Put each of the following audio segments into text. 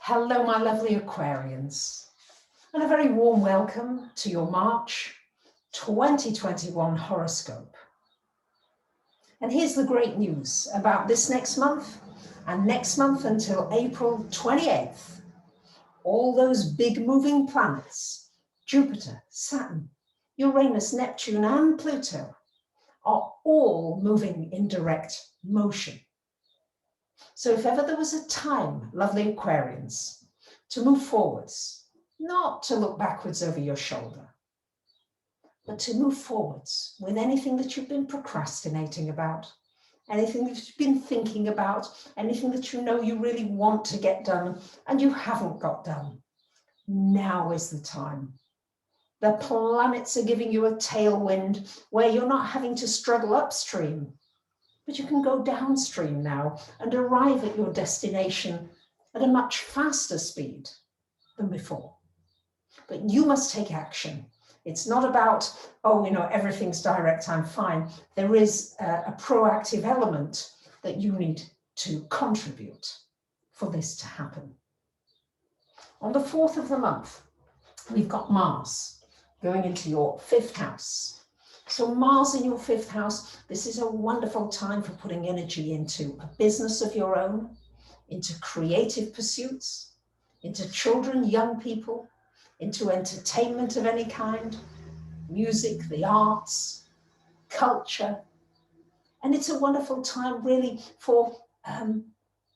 Hello, my lovely Aquarians, and a very warm welcome to your March 2021 horoscope. And here's the great news about this next month and next month until April 28th. All those big moving planets, Jupiter, Saturn, Uranus, Neptune, and Pluto, are all moving in direct motion. So if ever there was a time, lovely Aquarians, to move forwards, not to look backwards over your shoulder, but to move forwards with anything that you've been procrastinating about, anything that you've been thinking about, anything that you know you really want to get done and you haven't got done. Now is the time. The planets are giving you a tailwind where you're not having to struggle upstream, but you can go downstream now and arrive at your destination at a much faster speed than before. But you must take action. It's not about, everything's direct, I'm fine. There is a proactive element that you need to contribute for this to happen. On the 4th of the month, we've got Mars going into your 5th house. So Mars in your 5th house, this is a wonderful time for putting energy into a business of your own, into creative pursuits, into children, young people, into entertainment of any kind, music, the arts, culture. And it's a wonderful time really for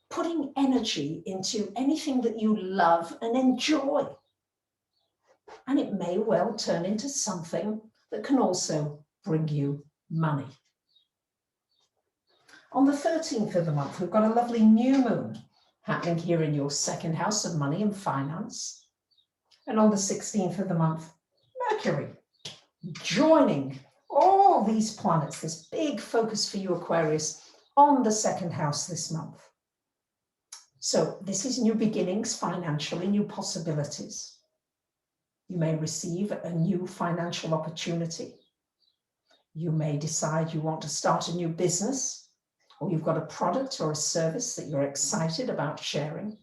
putting energy into anything that you love and enjoy. And it may well turn into something that can also bring you money. On the 13th of the month, we've got a lovely new moon happening here in your 2nd house of money and finance. And on the 16th of the month, Mercury joining all these planets, this big focus for you Aquarius on the 2nd house this month. So this is new beginnings financially, new possibilities. You may receive a new financial opportunity. You may decide you want to start a new business, or you've got a product or a service that you're excited about sharing.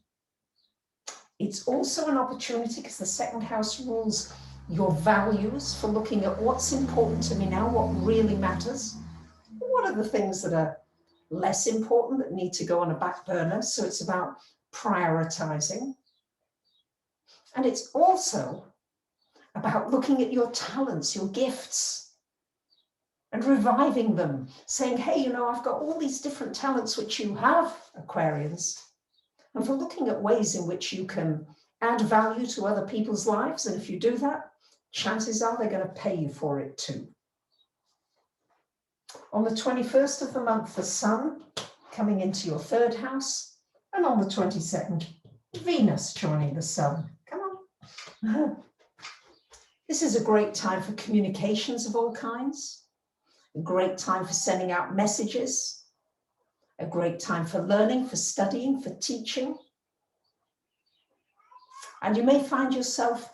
It's also an opportunity because the 2nd house rules your values for looking at what's important to me now, what really matters. What are the things that are less important that need to go on a back burner? So it's about prioritizing. And it's also about looking at your talents, your gifts, and reviving them, saying, hey, I've got all these different talents which you have, Aquarians, and for looking at ways in which you can add value to other people's lives. And if you do that, chances are they're going to pay you for it too. On the 21st of the month, the Sun coming into your 3rd house, and on the 22nd, Venus joining the Sun. Come on. This is a great time for communications of all kinds, a great time for sending out messages, a great time for learning, for studying, for teaching. And you may find yourself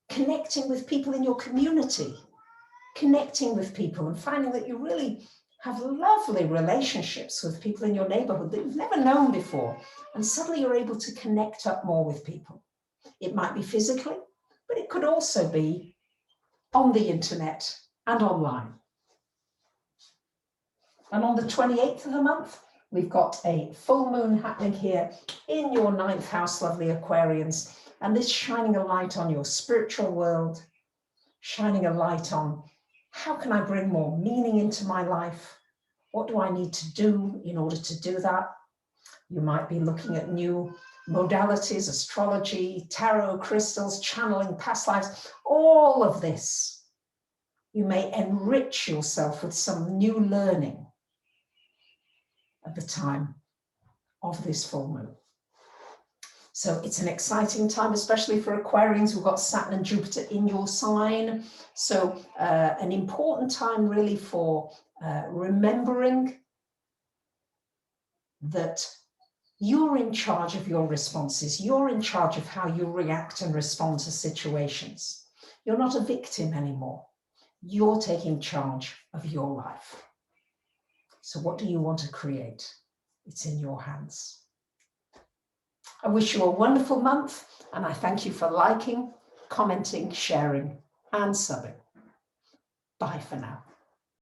connecting with people in your community, connecting with people and finding that you really have lovely relationships with people in your neighborhood that you've never known before. And suddenly you're able to connect up more with people. It might be physically, but it could also be on the internet and online. And on the 28th of the month, we've got a full moon happening here in your 9th house, lovely Aquarians. And this shining a light on your spiritual world, shining a light on how can I bring more meaning into my life? What do I need to do in order to do that? You might be looking at new modalities, astrology, tarot, crystals, channeling, past lives, all of this. You may enrich yourself with some new learning at the time of this full moon. So it's an exciting time, especially for Aquarians who've got Saturn and Jupiter in your sign. So an important time really for remembering that you're in charge of your responses. You're in charge of how you react and respond to situations. You're not a victim anymore. You're taking charge of your life. So what do you want to create? It's in your hands. I wish you a wonderful month, and I thank you for liking, commenting, sharing, and subbing. Bye for now.